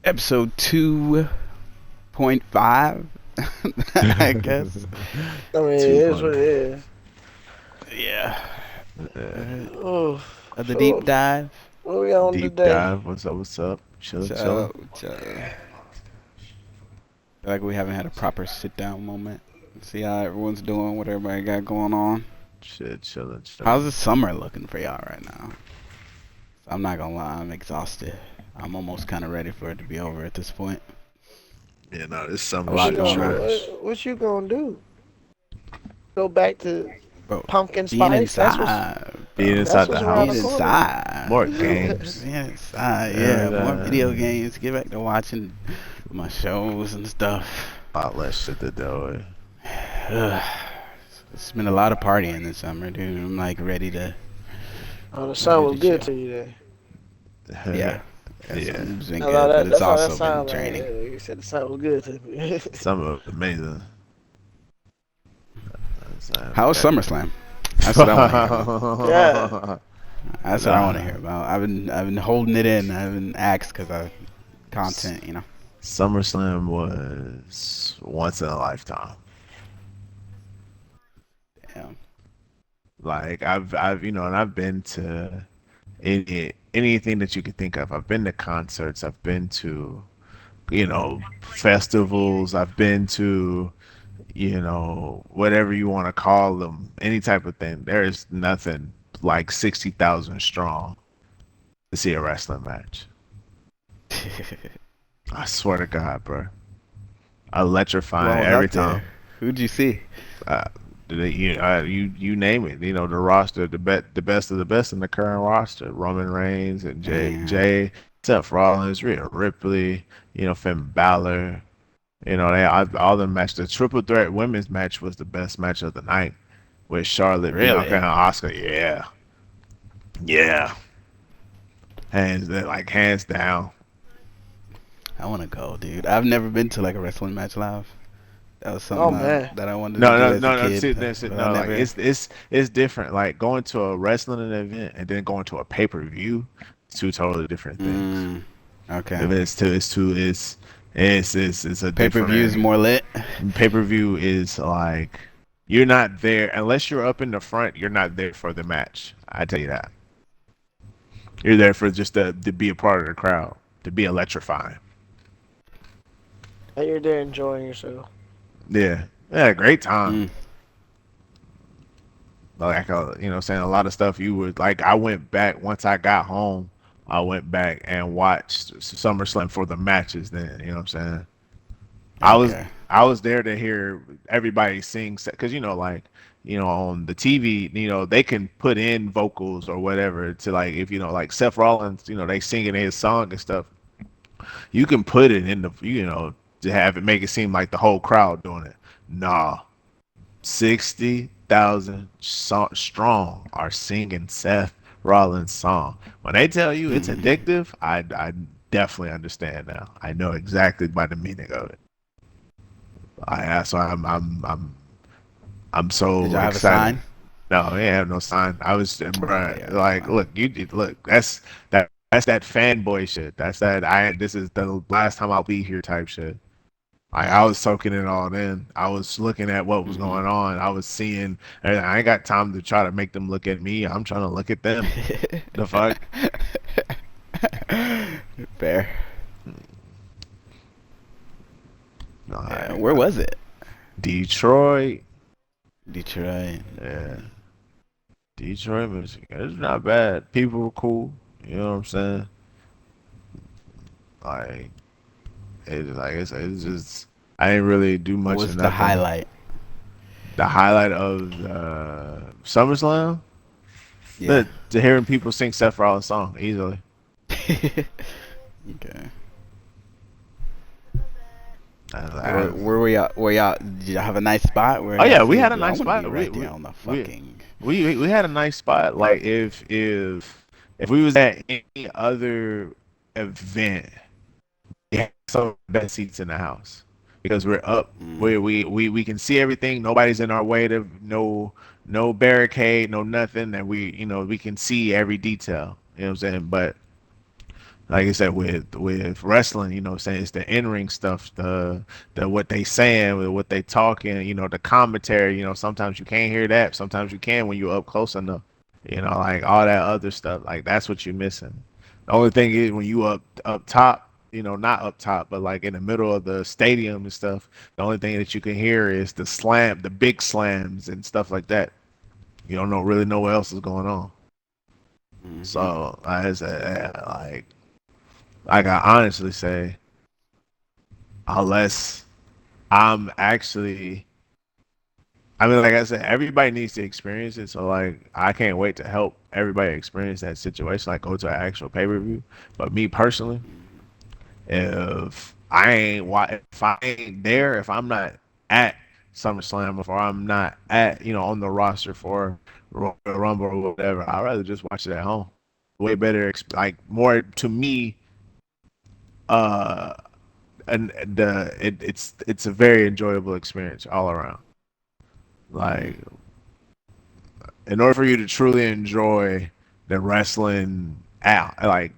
Episode 2.5, I guess. I mean, it is what it 2.5. is. Yeah. Yeah. Uh, Oh, of the deep so dive. what we on Deep today? dive. What's up? What's up? Chilling, chilling. So, like we haven't had a proper sit down moment. See how everyone's doing, what everybody got going on. Shit, chilling, How's chilling. the summer looking for y'all right now? I'm not gonna lie, I'm exhausted. I'm almost kind of ready for it to be over at this point. Yeah, no, this A summer lot shit going on. trash. What you gonna do? Go back to Bro, pumpkin being spice? inside, Being bro. That's inside the what's around Being the house. corner. inside. More games. Being inside, yeah. And More video games. Get back to watching my shows and stuff. a lot less shit to do with. It's been a lot of partying this summer, dude. I'm like ready to Oh, the sun was good chill. to you then. Yeah, Yeah. it's been I know good, but it's that's how that also been sound like. draining. Yeah, you said the sun was good to me. Summer was amazing. How was SummerSlam? That's what I want to hear about. Yeah. That's what I want to hear about. I've been holding it in. I haven't asked because of content, you know. SummerSlam was once in a lifetime. Damn. Like and I've been to anything that you could think of. I've been to concerts. I've been to, festivals. I've been to, whatever you want to call them, any type of thing. There is nothing like 60,000 strong to see a wrestling match. I swear to God, bro. Who Electrifying all was every out there? time. Who'd you see? Uh, you name it. The roster, the best of the best in the current roster. Roman Reigns and Damn. Seth Rollins, Rhea Ripley, Finn Balor. All the match. The triple threat women's match was the best match of the night, with Charlotte, Bianca, Really? and Oscar. Yeah, yeah, hands down. I want to go, dude. I've never been to like a wrestling match live. That was Oh something man. that I wanted to No, do no, as a no, no. kid, See, that's it. but I No, like never. it's different. Like going to a wrestling event and then going to a pay-per-view, two totally different things. Mm, okay. If it's a Pay per view is different more lit. pay-per-view is like you're not there unless you're up in the front. You're not there for the match. I tell you that. You're there for just to be a part of the crowd, to be electrifying. And you're there enjoying yourself. Yeah, yeah, great time. Mm, Like saying a lot of stuff you would like. I went back once I got home. I went back and watched SummerSlam for the matches. Then you know what I'm saying. I was okay. I was there to hear everybody sing because on the TV they can put in vocals or whatever to like if like Seth Rollins they singing his song and stuff. You can put it in the to have it make it seem like the whole crowd doing it. Nah, 60,000 strong are singing Seth Rollins' song. When they tell you it's addictive, I definitely understand now. I know exactly by the meaning of it. So I'm Did so y'all have a excited. sign? No, I ain't have no sign. I was Okay, bruh, yeah, that's like, fine. look, look. That's that fanboy shit. That's that. This is the last time I'll be here type shit. I was soaking it all in. I was looking at what was Hmm. going on. I was seeing, and I ain't got time to try to make them look at me. I'm trying to look at them. The fuck? Fair. Yeah, Like, where was it? Detroit. Detroit. Yeah, Detroit, Michigan. It's not bad. People were cool. You know what I'm saying? Like, it's just I didn't really do What much of was the nothing. highlight? The highlight of SummerSlam, Yeah. to hearing people sing Seth Rollins' song easily. Okay. Where I, were y'all? Were y'all? Did y'all have a nice spot? Where oh y'all yeah, we feel? had a Dude, I nice want to be spot. right there on the We fucking. we had a nice spot. Like if we was at any other event, we had some of the best seats in the house because we're up. Mm, We can see everything. Nobody's in our way. To no barricade, no nothing. And we can see every detail. You know what I'm saying? But like I said, with wrestling, you know what I'm saying, it's the in-ring stuff, the what they saying, what they talking, you know, the commentary, you know, sometimes you can't hear that, sometimes you can when you're up close enough. You know, like all that other stuff, like that's what you're missing. The only thing is when you up top, you know, not up top, but like in the middle of the stadium and stuff, the only thing that you can hear is the big slams and stuff like that. You don't know really know what else is going on. Mm-hmm. So I said, I can honestly say, unless I'm actually, I mean, like I said, everybody needs to experience it. So like, I can't wait to help everybody experience that situation, like go to an actual pay per view. But me personally, if I ain't there, if I'm not at SummerSlam, or I'm not at, you know, on the roster for Royal Rumble or whatever, I'd rather just watch it at home. Way better, like more to me. Uh, and it's a very enjoyable experience all around. Mm-hmm. Like, in order for you to truly enjoy the wrestling out, like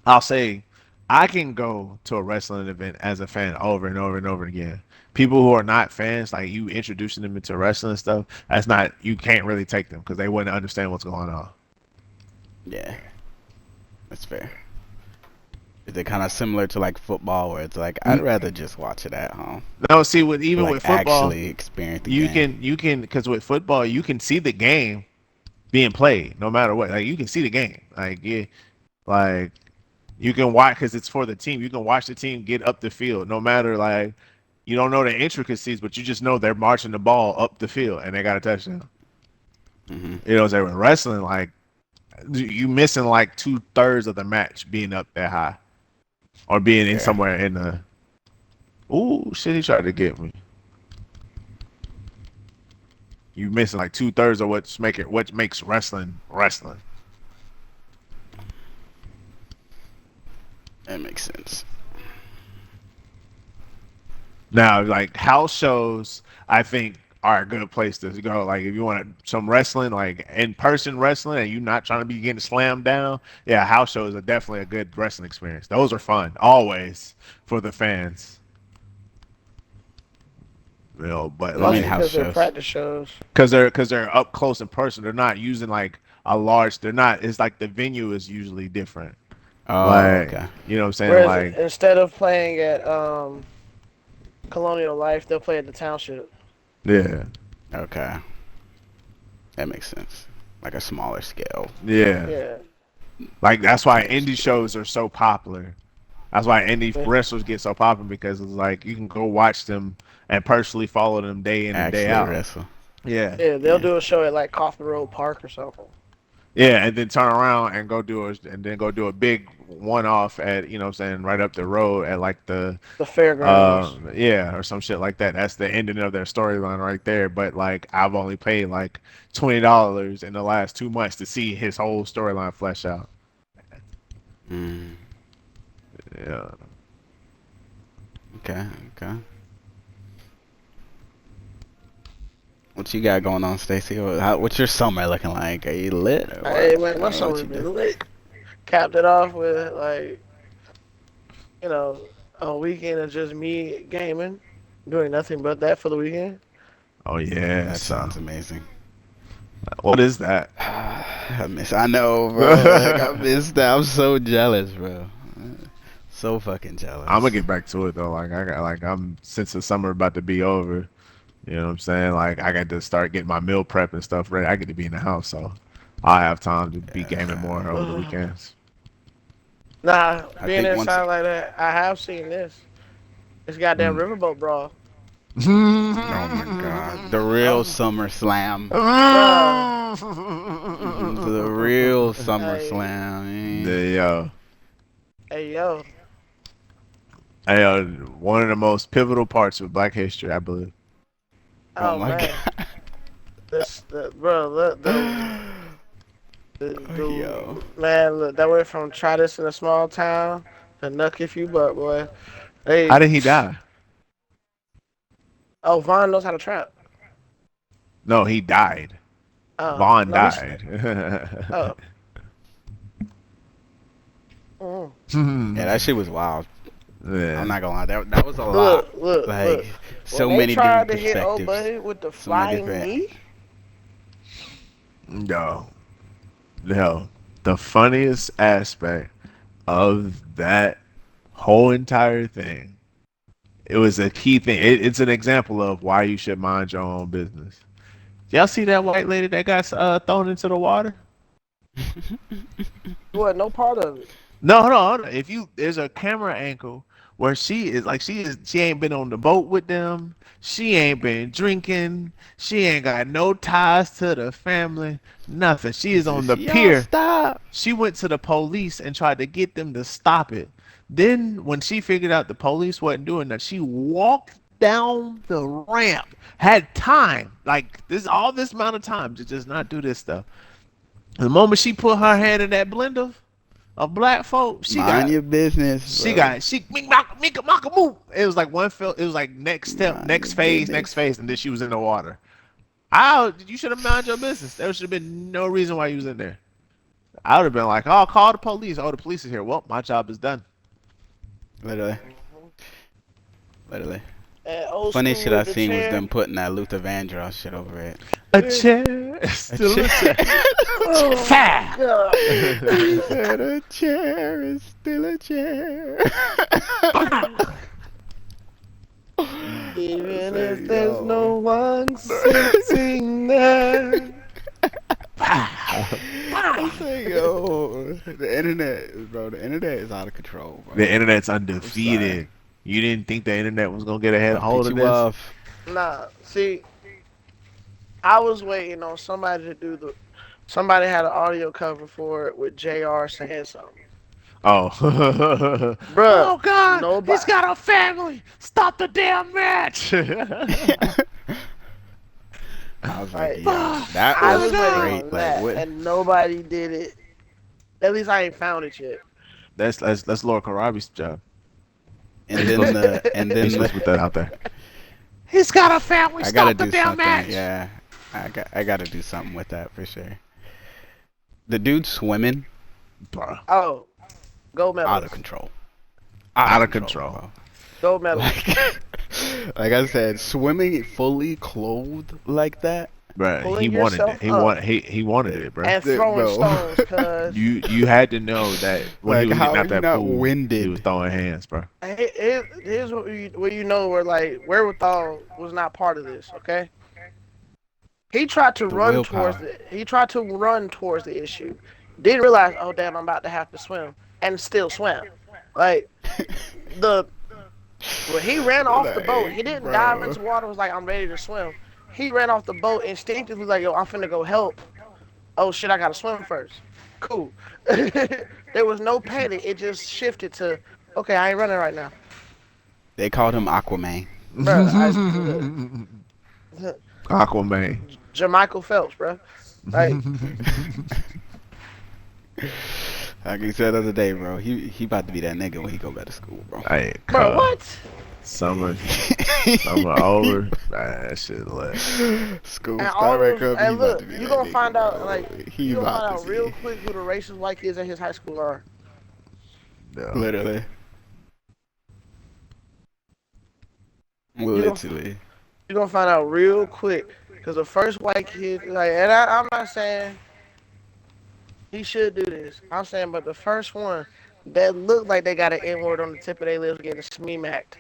I'll say, I can go to a wrestling event as a fan over and over and over again. People who are not fans, like you introducing them into wrestling stuff, that's not, you can't really take them because they wouldn't understand what's going on. Yeah, that's fair. Is it kind of similar to like football, where it's like I'd rather just watch it at home, No, see, with or even like with football, actually experience the game? you can because with football you can see the game being played no matter what. Like you can see the game, like yeah, like you can watch because it's for the team. You can watch the team get up the field, no matter like you don't know the intricacies, but you just know they're marching the ball up the field and they got a touchdown. Mm-hmm. You know, what I'm saying with wrestling, like you missing like 2/3 of the match being up that high or being in Fair. somewhere in the. Ooh, shit! He tried to get me. You missing like 2/3 of what makes wrestling wrestling. That makes sense. Now, like house shows, I think are a good place to go. Like if you want some wrestling, like in person wrestling, and you're not trying to be getting slammed down, yeah, house shows are definitely a good wrestling experience. Those are fun, always for the fans. You know, but What do you mean Mostly like house because they're shows? practice shows. because they're up close in person, they're not using like a large. They're not. It's like the venue is usually different. Oh, Like okay. you know what I'm saying? Whereas Like instead of playing at Colonial Life, they'll play at the Township. yeah, Okay. That makes sense. Like a smaller scale. yeah. Yeah. Like that's why Makes indie sense. shows are so popular. That's why indie Yeah. wrestlers get so popular because it's like you can go watch them and personally follow them day in and day Actually out. wrestle. Yeah, Yeah, they'll Yeah. do a show at like Coffin Road Park or something. yeah, and then turn around and go do a big one off at you know what I'm saying right up the road at like the The fairgrounds. yeah or some shit like that. That's the ending of their storyline right there. But like I've only paid like $20 in the last 2 months to see his whole storyline flesh out. Mm. Yeah. Okay. Okay. What you got going on, Stacy? What's your summer looking like? Are you lit or Hey what? man, I my don't know what summer's you do. been lit. Capped it off with like, you know, a weekend of just me gaming, doing nothing but that for the weekend. Oh That yes. sounds amazing. What is that? I know, bro. Like I missed that. I'm so jealous, bro. So fucking I'm gonna jealous. get back to it though. Like I got like I'm since the summer about to be over. You know what I'm saying? Like I got to start getting my meal prep and stuff ready. I get to be in the house, so I have time to be gaming more over the weekends. Nah, I being think once. inside like that, I have seen this. It's goddamn Mm. Riverboat Brawl. Oh my god, the real Oh, SummerSlam. bruh. The real Hey, SummerSlam. the hey, yo. one of the most pivotal parts of Black history, I believe. Oh Oh my man, god. bro, Yo. man, look, that went from try this in a small town to nuck if you butt, boy. How Hey, did he die? oh, Vaughn knows how to trap. No, he died. Oh, Vaughn no, died. oh, Yeah, that shit was wild. Yeah. I'm not gonna lie, that was a Look, lot. look, Like look. so When they many tried different to hit old perspectives, buddy with the so many flying different. knee, No, no. The funniest aspect of that whole entire thing, it was a key thing. It's an example of why you should mind your own business. Y'all see that white lady that got thrown into the water? there wasn't no part of it. No, no, no. If you there's a camera angle where she ain't been on the boat with them. She ain't been drinking. She ain't got no ties to the family. Nothing. She is on the Y'all pier. stop. She went to the police and tried to get them to stop it. Then when she figured out the police wasn't doing that, she walked down the ramp. Had time, like this amount of time to just not do this stuff. The moment she put her hand in that blender of black folk, Mind your business, bro. Mika move. It was like it was like next step, Mind your next phase, business. and then she was in the water. You should have mind your business. There should have been no reason why you was in there. I would have been like, oh, call the police. Oh, the police is here. Well, my job is done. Literally, literally. And old Funny school shit I with the seen was chair. them putting that Luther Vandross shit over it. A chair, still a chair. Oh my god. He said a chair is still a chair. Even say, if there's yo. no one sitting there. I say, yo, the internet, bro, the internet is out of control, bro. The internet's undefeated. You didn't think the internet was gonna get a hold of you this? off. Nah, see, I was waiting on somebody to do the. Somebody had an audio cover for it with JR saying something. Oh. Bruh, Oh God, nobody. he's got a family. Stop the damn match. I was like, Like, yo, that I was was waiting great. on Like, that, what? and nobody did it. At least I ain't found it yet. that's Lord Karabi's job. And then He's supposed to the, put that out there. He's got a family. I gotta Stop the do damn something. match. Yeah, I gotta do something with that for sure. The dude swimming, Bro, Oh, gold medal. out of control. Out of control. Bro. Gold medal. Like I said, swimming fully clothed like that. Bro, he Pulling wanted yourself it. up. He wanted it, bro. And throwing Bro. stones, cuz. You had to know that when Like, he was how getting are out you that not pool, winded? he was throwing hands, bro. Here's what you know where, like, wherewithal was not part of this, okay? He tried to The run willpower. towards it. He tried to run towards the issue. Didn't realize, oh damn, I'm about to have to swim, and still swam. Like when he ran off the boat, he didn't dive into water. Was like, I'm ready to swim. He ran off the boat instinctively, like, yo, I'm finna go help. Oh shit, I gotta swim first. Cool. There was no panic. It just shifted to, okay, I ain't running right now, They called him Aquaman. bro. Aquaman. Jermichael Phelps, bro. Like, Like he said the other day, bro, he about to be that nigga when he go back to school, bro. Hey, bro, what? Summer over. That shit lit. School And start all back those, up. He and about look, to be you that gonna nigga, find out, bro. like, He you gonna about find to out real see. quick who the racist white kids at his high school are. Yeah. Literally. Literally. You're gonna find out real quick, cause the first white kid, like, and I'm not saying he should do this. I'm saying, but the first one that looked like they got an N word on the tip of their lips getting smeemacked.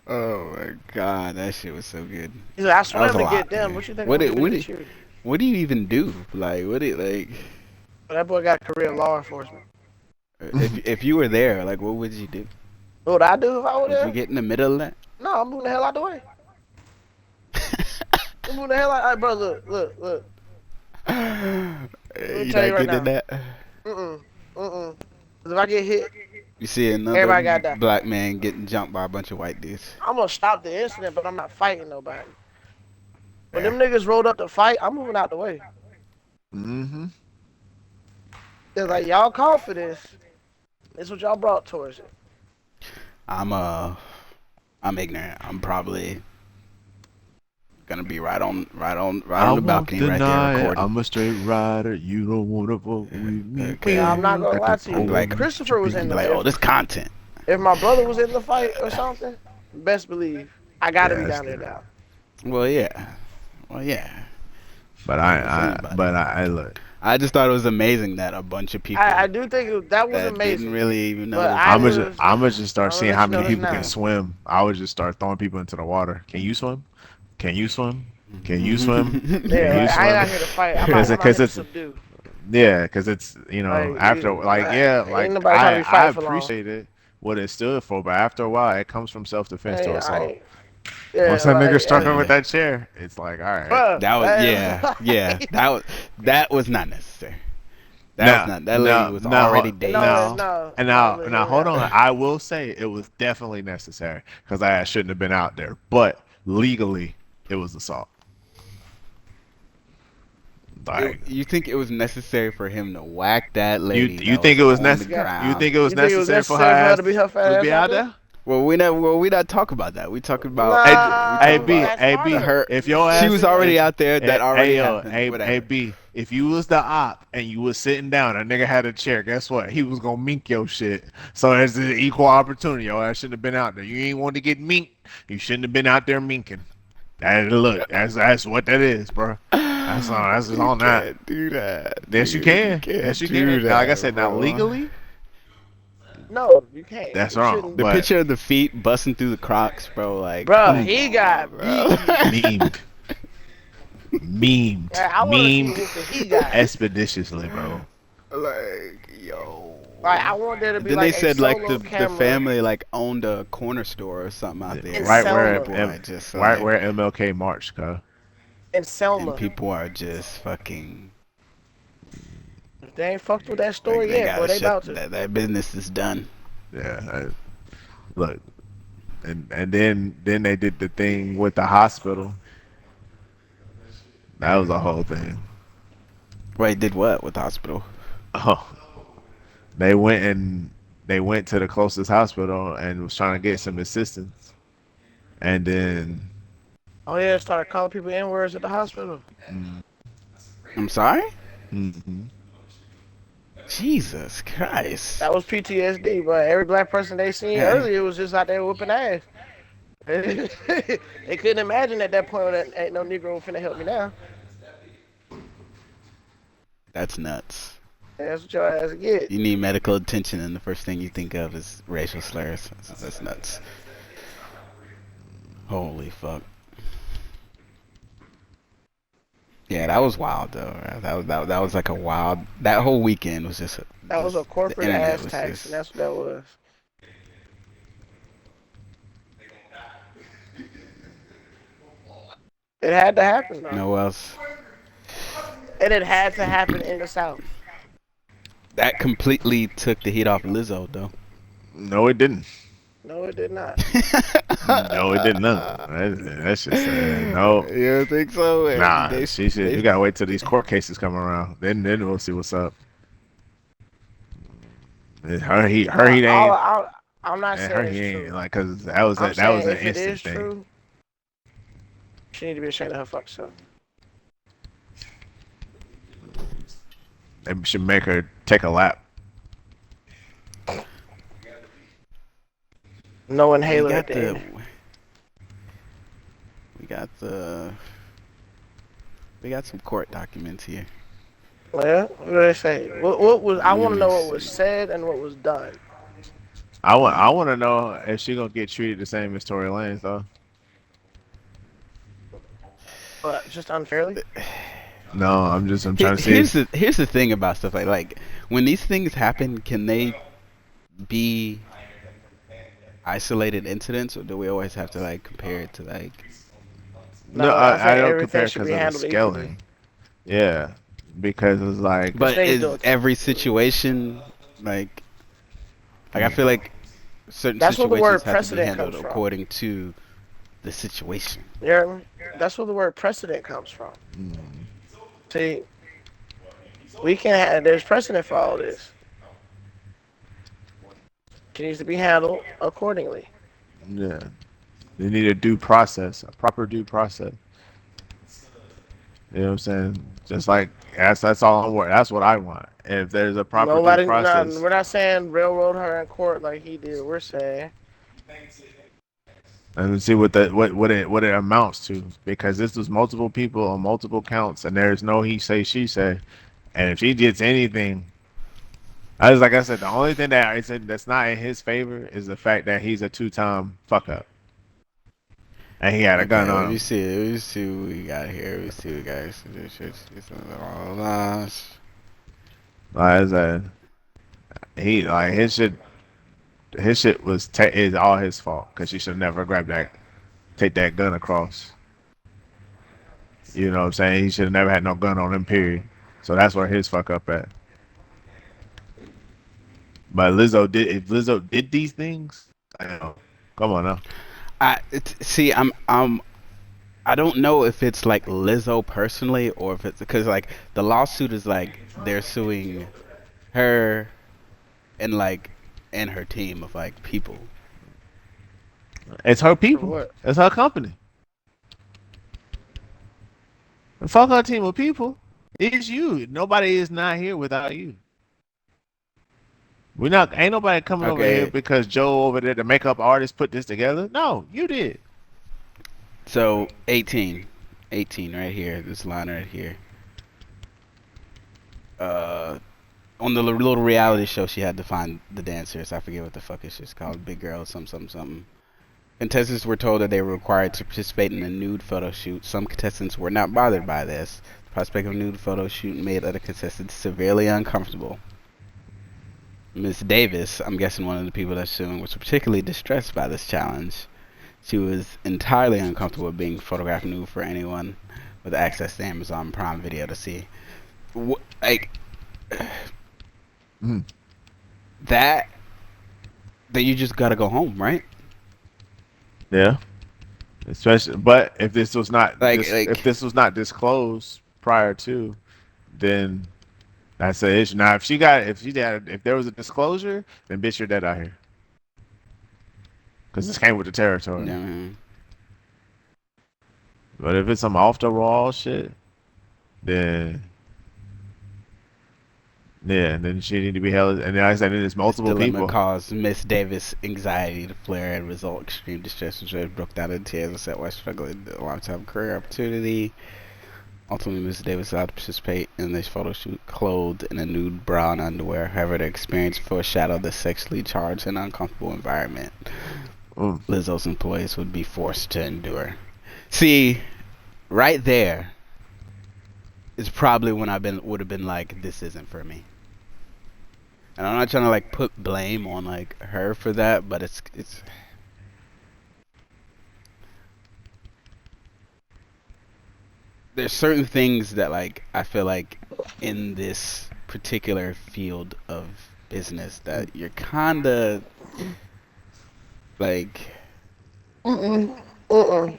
Oh my god, that shit was so good. He's like, I That swam was a to lot, get them. man. What you think What I'm did gonna what do did to you? what do you even do? Like what did like But that boy got a career in law enforcement. if you were there, like what would you do? What would I do if I were Would you there? get in the middle of that? No, I'm moving the hell out the way. I'm moving the hell out. All right, bro, look. You tell you not right getting in now. that? Mm-mm. 'Cause if I get hit, You see everybody another gotta die. black man getting jumped by a bunch of white dudes. I'm gonna stop the incident, but I'm not fighting nobody. When Fair. them niggas rolled up to fight, I'm moving out the way. Mm-hmm. They're like, y'all called for this. This is what y'all brought towards it. I'm ignorant. I'm probably Gonna be right on I the won't balcony right there deny it. recording. I'm a straight rider. You don't want to vote with me. Okay. Yeah, I'm not gonna lie to I'm you. like, If Christopher was in be the like, oh, this content. if my brother was in the fight or something, best believe I gotta be Yeah, down there now. Well, yeah. Well, yeah. but I look. I just thought it was amazing that a bunch of people I do think that was that didn't amazing. really even know. But I'm gonna just start I'ma seeing let how you know many this people can now. swim. I would just start throwing people into the water. Can you swim? Can you swim? Can you swim? Yeah, Can you like, I ain't out swim? here to fight. I'm out here to subdue. Yeah, because it's Like, after ain't nobody trying to be I fighting for long. appreciate it what it stood for, but after a while it comes from self defense to assault. Yeah, Once that nigga struck him with yeah. that chair, it's like all right. bruh, That was that was not necessary. That lady was already dead. Now, hold on. I will say it was definitely necessary because I shouldn't have been out there, but legally it was assault. Like, You think it was necessary for him to whack that lady? you think it was necessary? You think it was necessary for her her ass to be her fat to ass be out there? Well, we not talk about that. We talking about Hey, B, that's hey, part B, of it. her. if your ass, She was already out there. That already happened. Hey, Whatever. B, if you was the op and you was sitting down, a nigga had a chair. Guess what? He was gonna mink your shit. So there's an equal opportunity. Your ass shouldn't have been out there. You ain't want to get minked. You shouldn't have been out there minking. That's what that is, bro. That's just on that. Can't do that. Yes, you can. Yes, you can. Now, like I said, now bro. legally, No, you can't. that's You wrong. shouldn't. The But picture of the feet busting through the Crocs, bro. Like, Bruh, come he on, got bro. beat. memed, I want to see memed what he got. expeditiously, bro. Like, yo. Like, I want there to be Then like they a said like solo the camera family like owned a corner store or something out there. in Right Selma. where MLK marched, cuz. In Selma. And people are just fucking. If they ain't fucked with that Like, story they yet, gotta boy, they shut about to. that business is done. Yeah, look, and then they did the thing with the hospital. That was a whole thing. Wait, did what with the hospital? Oh, they went to the closest hospital and was trying to get some assistance, and then Oh yeah, started calling people N-words at the hospital. I'm sorry? mm-hmm. Jesus Christ. That was PTSD, but every black person they seen Yeah. earlier was just out there whooping ass. They couldn't imagine at that point that ain't no Negro finna help me now. That's nuts. That's what your ass get. You need medical attention, and the first thing you think of is racial slurs. That's nuts. Holy fuck. Yeah, that was wild though. That was like a wild. That whole weekend was just. That was a corporate ass tax, just, and that's what that was. It had to happen, though. no else. And it had to happen in the South. That completely took the heat off Lizzo though. No, it didn't. No, it did not. No, it did not. That's just no. You don't think so? Nah, you gotta wait till these court cases come around. Then we'll see what's up. He ain't. I'm not And saying her, it's he true. ain't like because that was I'm that saying was an if it instant is thing. true, she need to be ashamed of her fucking self. They should make her take a lap. No inhaler at the end. We got some court documents here. Well, what do they say? What was? I want to know what was said and what was done. I want to know if she gonna get treated the same as Tory Lanez though. But just unfairly. No, I'm trying to see. Here's the thing about stuff like when these things happen, can they be isolated incidents, or do we always have to like compare it to like? No, I don't compare because of the scaling. Equally. Yeah, because it's like. But is every situation like I feel like certain situations have to be handled according to the situation. Yeah, that's where the word precedent comes from. See, we can have, there's precedent for all this. It needs to be handled accordingly. Yeah, they need a due process, a proper due process. You know what I'm saying? Just like that's all I'm worried. That's what I want. If there's a proper due process, we're not saying railroad her in court like he did. We're saying, and see what it amounts to, because this was multiple people on multiple counts, and there's no he say she say, and if she gets anything, like I said, the only thing that I said that's not in his favor is the fact that he's a two-time fuck up, and he had a gun Okay, on him. let me see what we got here. Let me see what we got. Like I said, he like his shit was is all his fault because she should never take that gun across. You know what I'm saying? He should have never had no gun on him, period. So that's where his fuck up at. But if Lizzo did these things, I know. Come on now. See, I don't know if it's like Lizzo personally or if it's because like the lawsuit is like they're suing her and her team of like people. It's her people. It's her company. And fuck her team of people. It's you. Nobody is not here without you. Ain't nobody coming over here because Joe over there, the makeup artist, put this together. No, you did. So 18 right here. This line right here. On the little reality show, she had to find the dancers. I forget what the fuck it's just called. Big Girl, something. Contestants were told that they were required to participate in a nude photo shoot. Some contestants were not bothered by this. The prospect of a nude photo shoot made other contestants severely uncomfortable. Miss Davis, I'm guessing one of the people that's suing, was particularly distressed by this challenge. She was entirely uncomfortable with being photographed nude for anyone with access to Amazon Prime Video to see. That you just gotta go home, right? Yeah. Especially, but if this was not if this was not disclosed prior to, then that's an issue. Now, if there was a disclosure, then bitch, you're dead out here. Because this came with the territory. Yeah. But if it's some off the wall shit, then then she need to be held. And like I said, there's multiple people. Caused Miss Davis anxiety to flare and result extreme distress, which broke down in tears and said while struggling a long-time career opportunity. Ultimately, Miss Davis allowed to participate in this photo shoot clothed in a nude bra and underwear. However, the experience foreshadowed the sexually charged and uncomfortable environment Lizzo's employees would be forced to endure. See, right there is probably when would have been like, this isn't for me. And I'm not trying to like put blame on like her for that, but it's there's certain things that like I feel like in this particular field of business that you're kinda like I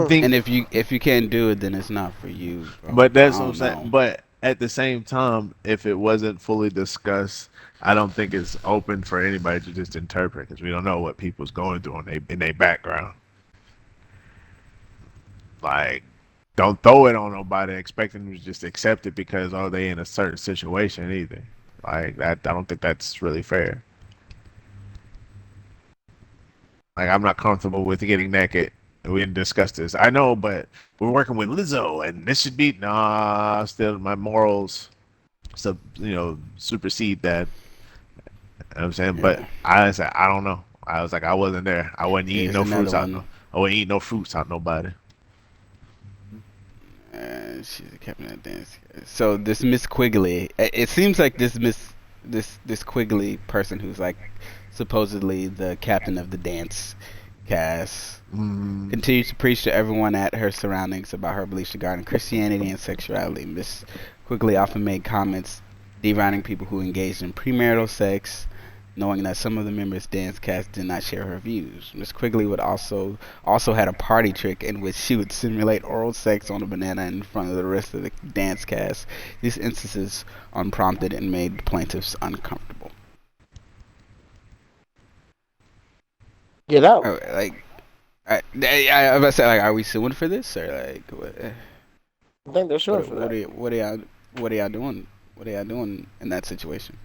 think, and if you can't do it, then it's not for you. Bro. But that's what I'm saying. But at the same time, if it wasn't fully discussed, I don't think it's open for anybody to just interpret because we don't know what people's going through in their background. Like, don't throw it on nobody expecting them to just accept it because they in a certain situation either. Like that, I don't think that's really fair. Like, I'm not comfortable with getting naked. We didn't discuss this. I know, but we're working with Lizzo, and this should be still my morals, supersede that. You know what I'm saying, but I said I don't know. I was like, I wasn't there. I wasn't eating no fruits out. I wasn't eating no fruits out nobody. She's a captain of dance. So this Miss Quigley, it seems like this Quigley person who's like supposedly the captain of the dance cast continues to preach to everyone at her surroundings about her beliefs regarding Christianity and sexuality. Miss Quigley often made comments deriding people who engaged in premarital sex, knowing that some of the members' dance cast did not share her views. Miss Quigley would also had a party trick in which she would simulate oral sex on a banana in front of the rest of the dance cast. These instances unprompted and made the plaintiffs uncomfortable. Get out. I was about to say, like, are we suing for this or like what? I think they're short What for what that. are y- what are y'all what are y'all doing? What are y'all doing in that situation?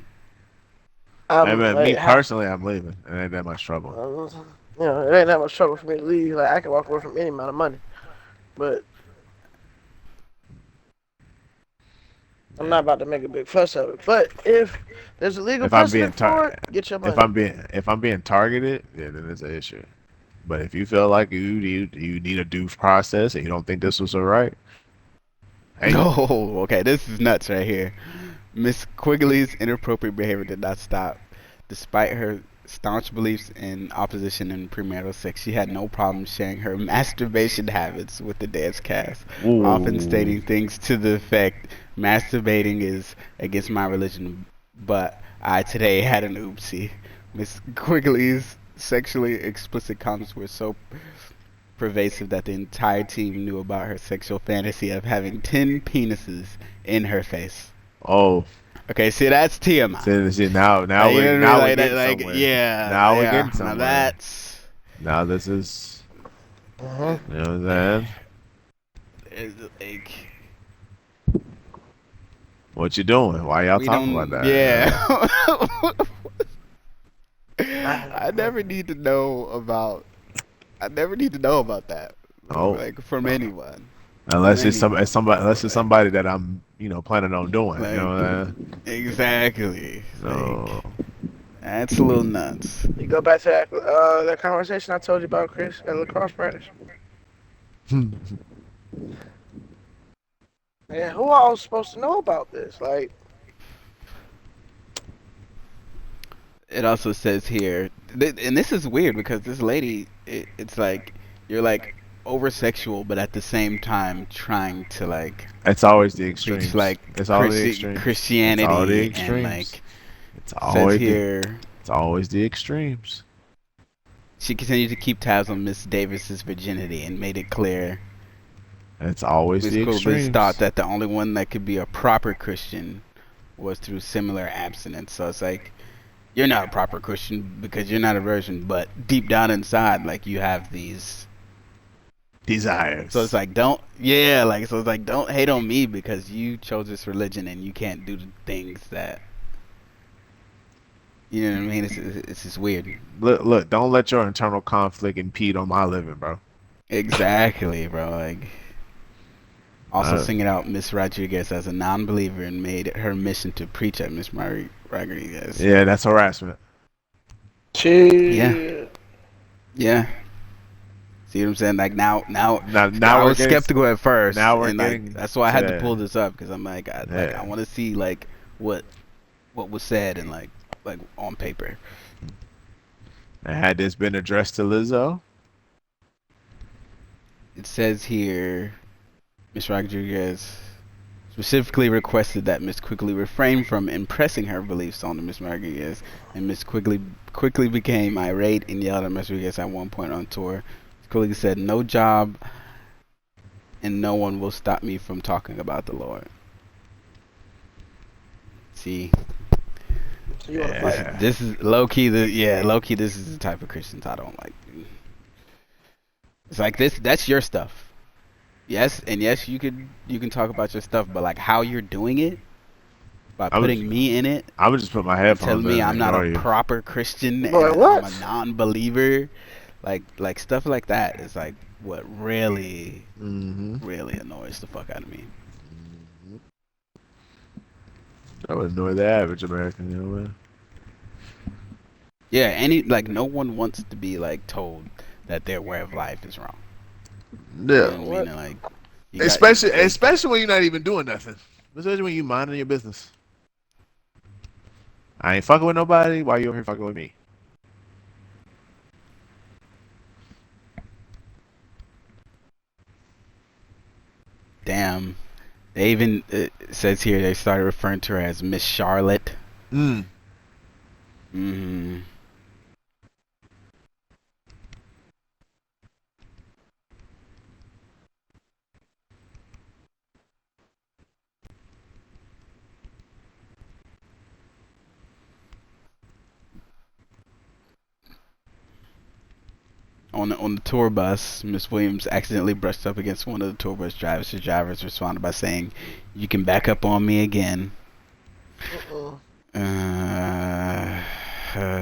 I mean, me Like, personally, I'm leaving. It ain't that much trouble. it ain't that much trouble for me to leave. Like, I can walk away from any amount of money, but I'm Yeah. not about to make a big fuss of it. But if there's a legal If I'm being precedent for it, get your money. if I'm being targeted, yeah, then it's an issue. But if you feel like you need a due process and you don't think this was alright, hey, Oh, okay. This is nuts right here. Miss Quigley's inappropriate behavior did not stop. Despite her staunch beliefs in opposition in premarital sex, she had no problem sharing her masturbation habits with the dance cast, often ooh, stating things to the effect, masturbating is against my religion, but I today had an oopsie. Miss Quigley's sexually explicit comments were so pervasive that the entire team knew about her sexual fantasy of having 10 penises in her face. oh, Okay, see that's TMI. see, now You know what I mean? we're Like that, getting like somewhere. yeah, Now we're yeah. getting Now somewhere. that's Now this is, Uh-huh. you know what I'm saying? like What you doing? Why y'all we talking about don't. that? Yeah. Yeah. I never need to know about. I never need to know about that. Oh, Like from anyone. From unless anyone, bro. unless it's somebody that I'm, planning on doing. You Like know what I'm exactly. Like saying? that's a little nuts. You go back to that conversation I told you about, Chris, at lacrosse practice. So. And who all was supposed to know about this? Like, It also says here, and this is weird because this lady, it's like you're like over sexual, but at the same time trying to like It's always the preach extremes. like It's all the extremes. It's all the Christianity and extremes. like It's says always the here it's always the extremes. she continued to keep tabs on Miss Davis's virginity and made it clear It's always Miss the Quigley thought extremes. that the only one that could be a proper Christian was through similar abstinence. So it's like you're not a proper Christian because you're not a virgin, but deep down inside, like you have these. So it's Desires. like don't yeah, like so it's like don't hate on me because you chose this religion and you can't do the things that you know what I mean. It's just weird. Look, don't let your internal conflict impede on my living, bro. Exactly, bro. Like also Uh, singing out Miss Rodriguez as a non-believer and made it her mission to preach at Miss Rodriguez. yeah, that's harassment. Yeah, shit. yeah. See what I'm saying? Like now, Now I we're was getting skeptical at first, now we're and like getting that's why I had to pull to this up because I'm like, I yeah. want to see like what what was said and like on paper. And had this been addressed to Lizzo, It says here, Miss Rodriguez specifically requested that Miss Quigley refrain from impressing her beliefs on Miss Rodriguez, and Miss Quigley quickly became irate and yelled at Miss Rodriguez at one point on tour. Miss Quigley said, "No job, and no one will stop me from talking about the Lord." See, So you want to this fight? yeah. this is low key. Low key. This is the type of Christians I don't like. It's like this. That's your stuff. Yes, and yes, you can talk about your stuff, but like how you're doing it by I was putting me in it I would just put my and headphones telling in me and I'm not a ignore you. proper Christian and Boy, I'm a what? non-believer, like stuff like that is like what Mm-hmm. really annoys the fuck out of me. I would ignore the average American, you know what? Yeah, any like no one wants to be like told that their way of life is wrong. You Yeah. know what I mean? What? And, like you got Especially when you're not even doing nothing. Especially when you minding your business. I ain't fucking with nobody. Why you over here fucking with me? damn. They even it says here they started referring to her as Miss Charlotte. Mm. Hmm. on the tour bus, Miss Williams accidentally brushed up against one of the tour bus drivers. The drivers responded by saying, "You can back up on me again."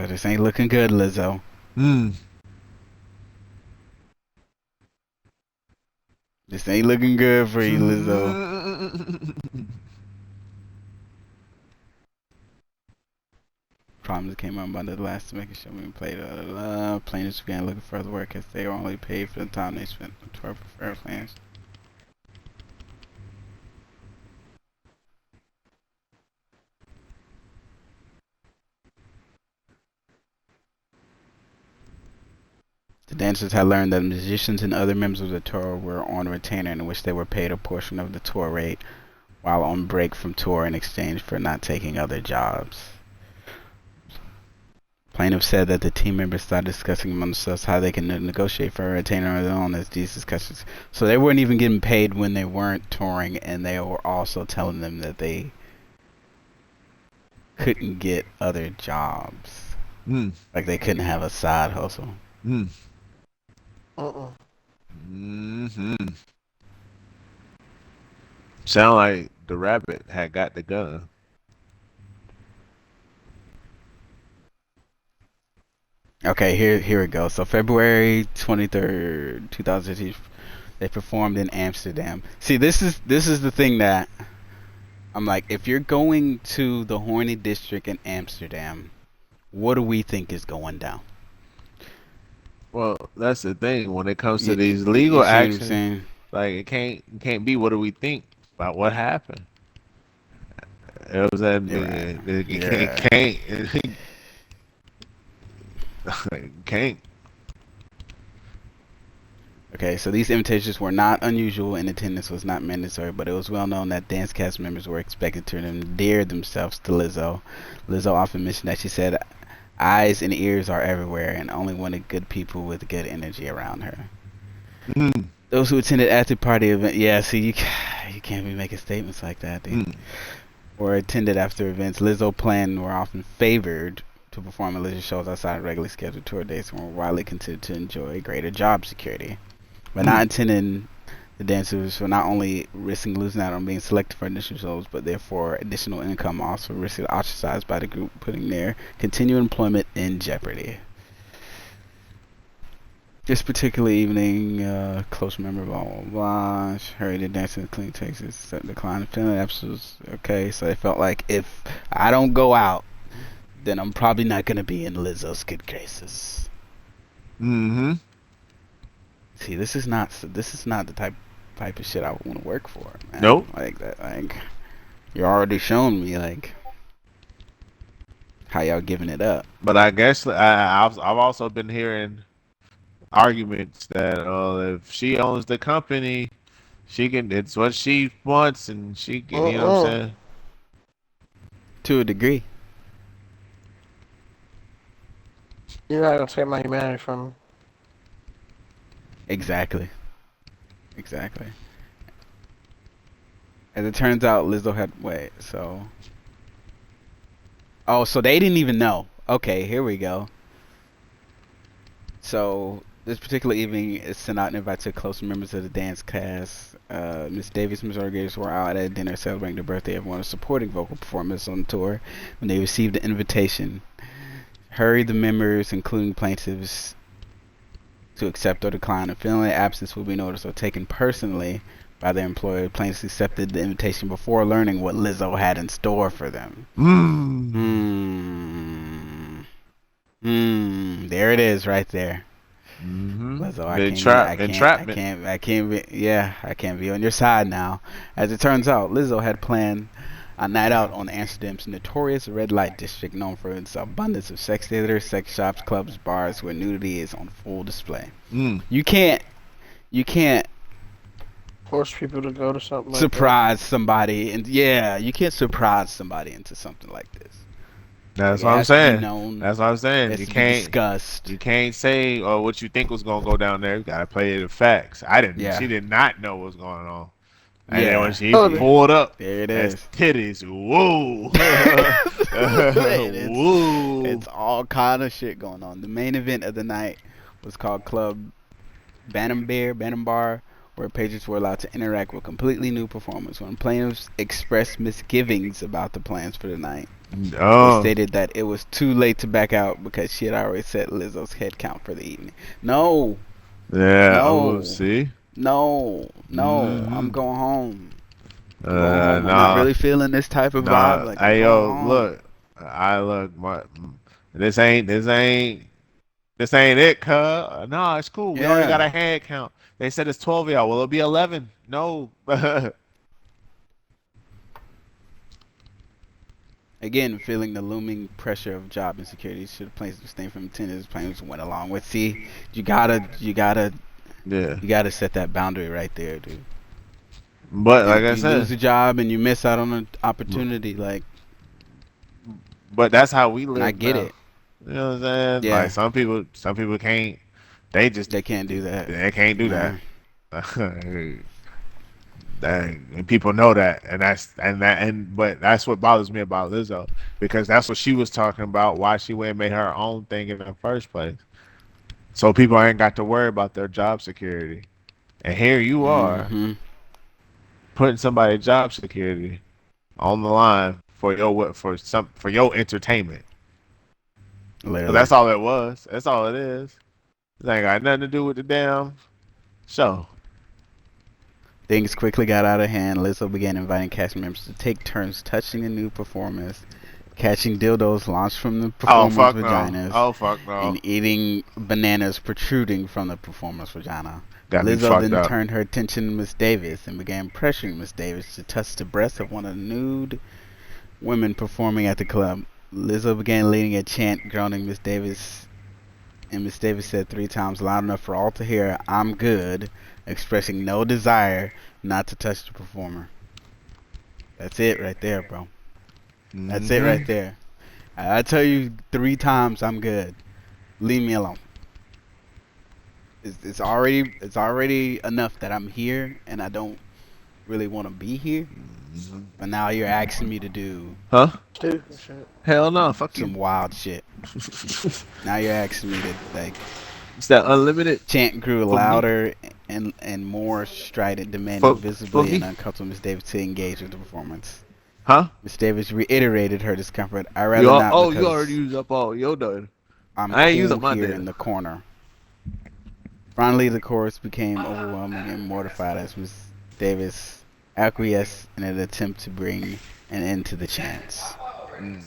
This ain't looking good, Lizzo. This ain't looking good for you, Lizzo. Problems came up by the last making sure we played. Plaintiffs began looking for other work as they were only paid for the time they spent on tour for fair plans. The dancers had learned that musicians and other members of the tour were on retainer, in which they were paid a portion of the tour rate while on break from tour in exchange for not taking other jobs. Plaintiffs said that the team members started discussing among themselves how they can negotiate for a retainer of their own as these discussions. So they weren't even getting paid when they weren't touring, and they were also telling them that they couldn't get other jobs. Like they couldn't have a side hustle. Sound like the rabbit had got the gun. Okay, here we go. So February 23rd, 2018, they performed in Amsterdam. See, this is the thing that I'm like, if you're going to the horny district in Amsterdam, what do we think is going down? Well, that's the thing when it comes to these legal actions. Like it can't be what do we think about what happened. It was that can't. Okay, so these invitations were not unusual and attendance was not mandatory, but it was well known that dance cast members were expected to endear themselves to Lizzo. Lizzo often mentioned that she said eyes and ears are everywhere and only wanted good people with good energy around her. Those who attended after party event, you can't be making statements like that, dude. Or attended after events Lizzo planned were often favored to perform at leisure shows outside of regularly scheduled tour dates and were widely considered to enjoy greater job security. By not attending, the dancers were not only risking losing out on being selected for additional shows, but therefore additional income, also risking ostracized by the group, putting their continued employment in jeopardy. This particular evening, close member, blah, blah, blah, hurried to dance in clean Texas, declined feeling absolutely okay. So they felt like if I don't go out, then I'm probably not going to be in Lizzo's good graces. See, this is not the type of shit I want to work for, man. Nope. Like that, like you're already showing me like how y'all giving it up. But I guess I've also been hearing arguments that if she owns the company, it's what she wants and she can, you know what I'm saying? To a degree. You're not gonna take my humanity from me. Exactly. As it turns out, Lizzo had so they didn't even know. Okay, here we go. So this particular evening is sent out an invite to close members of the dance cast. Miss Davis, Miss Rodriguez were out at dinner celebrating the birthday of one of the supporting vocal performers on the tour when they received the invitation. Hurried the members, including plaintiffs, to accept or decline. A feeling of absence will be noticed or taken personally by their employer. Plaintiffs accepted the invitation before learning what Lizzo had in store for them. There it is, right there. Lizzo, I can't be on your side now. As it turns out, Lizzo had planned a night out on Amsterdam's notorious red light district, known for its abundance of sex theaters, sex shops, clubs, bars, where nudity is on full display. You can't force people to go to something. Surprise somebody, and you can't surprise somebody into something like this. That's what I'm saying. You can't discussed. You can't say what you think was gonna go down there. You gotta play the facts. She did not know what was going on. And then when she pulled up, there it is. Titties. Whoa. It's all kind of shit going on. The main event of the night was called Club Bantam Bar, where patrons were allowed to interact with completely new performers. When plaintiffs expressed misgivings about the plans for the night, they stated that it was too late to back out because she had already set Lizzo's head count for the evening. No, Yeah. Oh, no, see. no, no. I'm Mm-hmm. going home. I'm going home. I'm not Nah, really feeling this type of vibe. nah. Like, I'm Hey, going yo, home. look. My. This ain't it, cuz. Nah, it's cool. We already got Yeah. a head count. They said it's 12 of y'all. Will it be 11? No. Again, feeling the looming pressure of job insecurity, should the plaintiffs abstain from attending as plaintiffs went along with. See, you gotta, Yeah. you gotta set that boundary right there, dude. But And like if I you lose said, a job and you miss out on an opportunity, like, but that's how we and I live get now. it. You know what I'm saying? Like Yeah, some people can't. They just they can't do that. they can't do Nah. that. Dang, and people know that, but that's what bothers me about Lizzo because that's what she was talking about. Why she went and made her own thing in the first place, so people ain't got to worry about their job security. And here you are Mm-hmm. putting somebody's job security on the line for your entertainment. So Literally. that's all it was. That's all it is. It ain't got nothing to do with the damn show. Things quickly got out of hand. Lizzo began inviting cast members to take turns touching the new performers, catching dildos launched from the Oh performers' fuck no. vaginas, Oh fuck no. and eating bananas protruding from the performer's vagina. Got me Lizzo fucked then up. turned her attention to Miss Davis and began pressuring Miss Davis to touch the breasts of one of the nude women performing at the club. Lizzo began leading a chant, groaning Miss Davis, and Miss Davis said 3 times loud enough for all to hear, "I'm good," expressing no desire not to touch the performer. That's it right there, bro. That's it Hmm. right there. I tell you 3 times, I'm good. Leave me alone. It's already enough that I'm here and I don't really want to be here. But now you're asking me to do Huh? Stupid shit. Hell no. Fuck you. some wild shit. Now you're asking me to, like, It's that unlimited chant grew for me. louder and more strident, demanding For visibly and me. uncomfortable Miss Davis to engage with the performance. Huh? Miss Davis reiterated her discomfort. "I rather not You already because used up all your done. I'm I ain't used cool up my here in data. the corner." Finally, the chorus became overwhelming and mortified as Miss Davis acquiesced in an attempt to bring an end to the chants. Mm.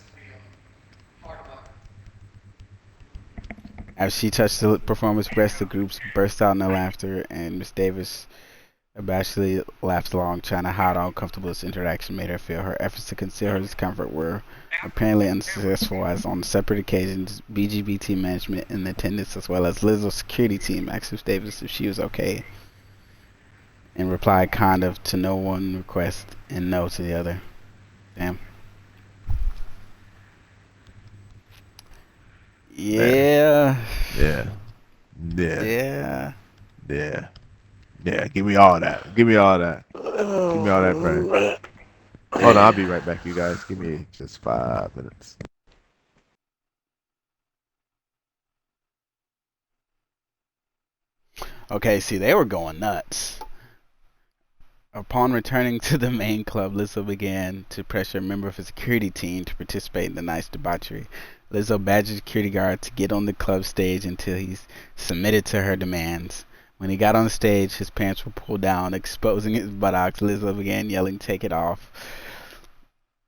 As she touched the performer's breast, the groups burst out into laughter, and Miss Davis abashedly laughed along, trying to hide how uncomfortable this interaction made her feel. Her efforts to conceal her discomfort were apparently unsuccessful, as on separate occasions, BGBT management in attendance, as well as Lizzo's security team, asked Miss Davis if she was okay, and replied kind of to no one request and no to the other. Damn. Yeah. Yeah. Yeah. Yeah. Yeah. Yeah. Yeah. Give me all that. Give me all that. Give me all that, Brandon. Oh, Hold on, I'll be right back, you guys. Give me just 5 minutes. Okay, see, they were going nuts. Upon returning to the main club, Lizzo began to pressure a member of his security team to participate in the night's debauchery. Lizzo badgered security guard to get on the club stage until he submitted to her demands. When he got on stage, his pants were pulled down, exposing his buttocks. Lizzo began yelling, "Take it off,"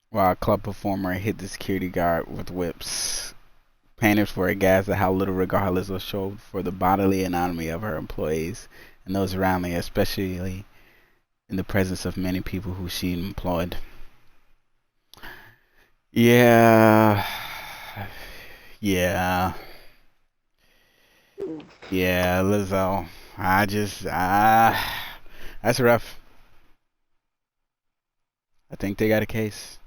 while a club performer hit the security guard with whips. Painters were aghast at how little regard Lizzo showed for the bodily anatomy of her employees and those around her, especially in the presence of many people who she employed. Yeah. Yeah. Yeah, Lizzo. That's rough. I think they got a case.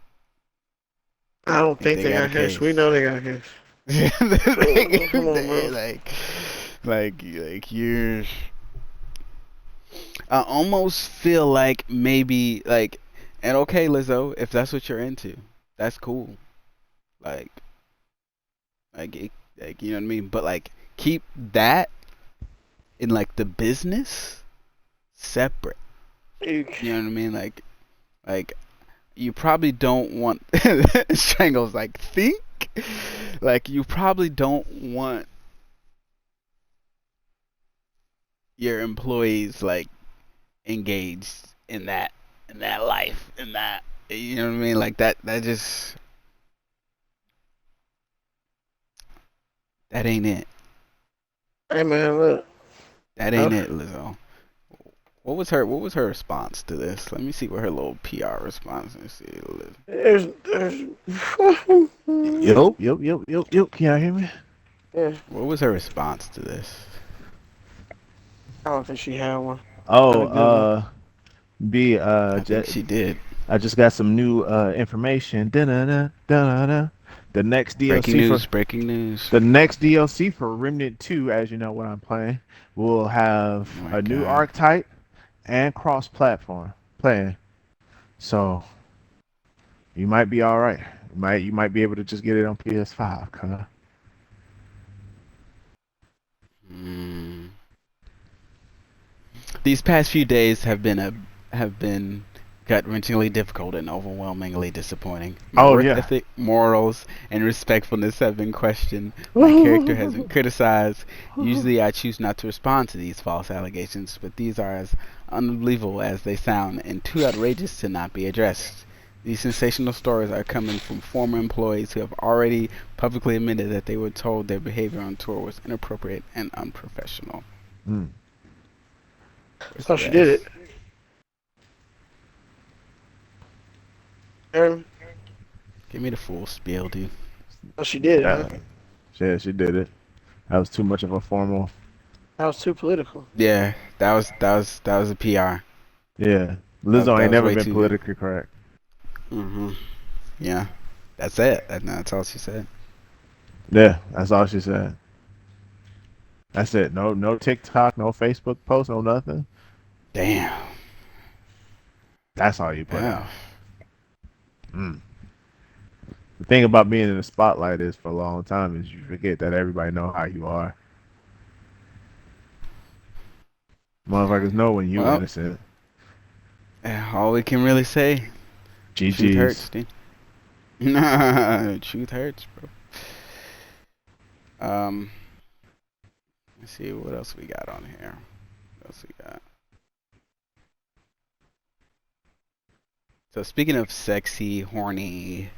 I don't I think think they they got a got cash. We case. know they got cash. Come on, They bro. like you're. I almost feel like maybe like, and okay, Lizzo, if that's what you're into, that's cool. Like, like, like you know what I mean. But like, keep that in like the business, separate. You know what I mean? Like you probably don't want Strangle's like think like you probably don't want your employees like engaged in that life in that, you know what I mean, like that just that ain't it. Hey man, look. That ain't it, Lizzo. What was her response to this? Let me see what her little PR response is. There's Yep. Can y'all hear me? yeah. What was her response to this? I don't think she had one. Oh, Not a good one. B. I think she did. I just got some new information. Da-da-da, da-da-da. The next Breaking DLC for news, breaking news. the next DLC for Remnant 2, as you know what I'm playing, will have Oh my a new god. archetype and cross-platform playing. So you might be all right. You might be able to just get it on PS5. Kinda. Mm. These past few days have been gut-wrenchingly difficult and overwhelmingly disappointing. My Oh work yeah. ethic, morals, and respectfulness have been questioned. My character has been criticized. Usually I choose not to respond to these false allegations, but these are as unbelievable as they sound and too outrageous to not be addressed. These sensational stories are coming from former employees who have already publicly admitted that they were told their behavior on tour was inappropriate and unprofessional. Mm. Where's So the she did rest? it. And Give me the full spiel, dude. so she did it, huh? Yeah, she did it. That was too much of a formal. That was too political. Yeah, that was a PR. Yeah, That Lizzo ain't was never way been too. politically correct. Yeah, that's it. That's all she said. Yeah, that's all she said. That's it. No TikTok, no Facebook post, no nothing. Damn. That's all you put Yeah. out. Mm. The thing about being in the spotlight is for a long time is you forget that everybody know how you are. Motherfuckers know when you Well, innocent. all we can really say, truth GG's. hurts, dude. Nah, truth hurts, bro. Let's see what else we got on here. What else we got? So speaking of sexy, horny,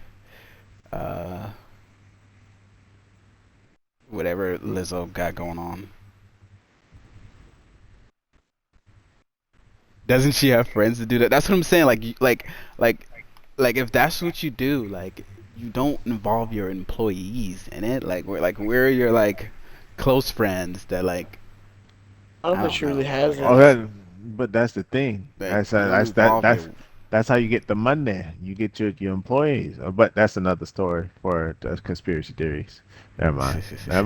whatever Lizzo got going on, doesn't she have friends to do that? That's what I'm saying. Like if that's what you do, like you don't involve your employees in it. We're your like close friends that like I don't I think don't she really know. has Oh, any. but that's the thing. Like you don't involve your. That's how you get the money. You get your employees. But that's another story for the conspiracy theories. Never mind. Never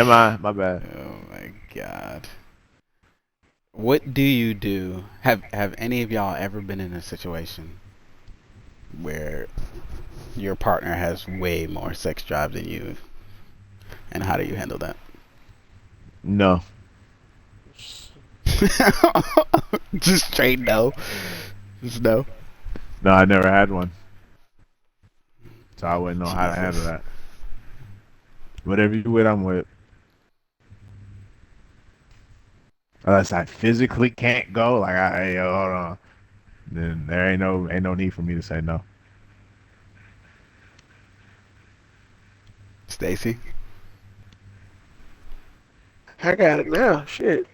mind. My bad. Oh my god. What do you do? Have any of y'all ever been in a situation where your partner has way more sex drive than you, and how do you handle that? No. Just straight no. Just no. No, I never had one. So I wouldn't know how to handle Jesus. that. Whatever you with, I'm with. Unless I physically can't go, like hey, yo, hold on. Then there ain't no need for me to say no. Stacy. I got it now. Shit.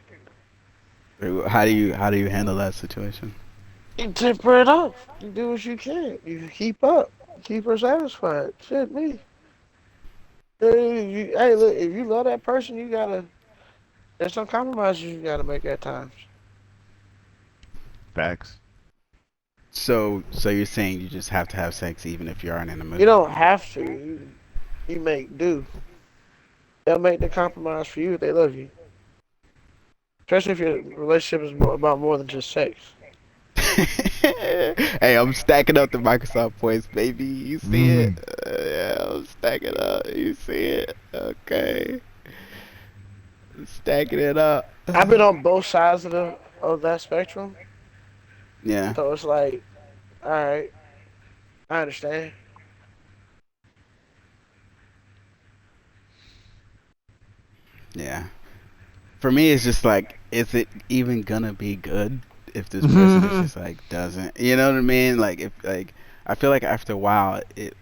How do you handle that situation? You temper it off. You do what you can. You keep up. Keep her satisfied. Shit, me. Hey, look, if you love that person, you gotta. There's some compromises you gotta make at times. Facts. So you're saying you just have to have sex even if you aren't in the You mood? don't have to. You make do. They'll make the compromise for you if they love you. Especially if your relationship is about more than just sex. Hey, I'm stacking up the Microsoft points, baby. You see it? Mm. Yeah, I'm stacking up. You see it? Okay. Stacking it up. I've been on both sides of that spectrum, Yeah, so it's like, all right, I understand. yeah. For me, it's just like, is it even gonna be good if this person is just like doesn't? You know what I mean? Like if like I feel like after a while it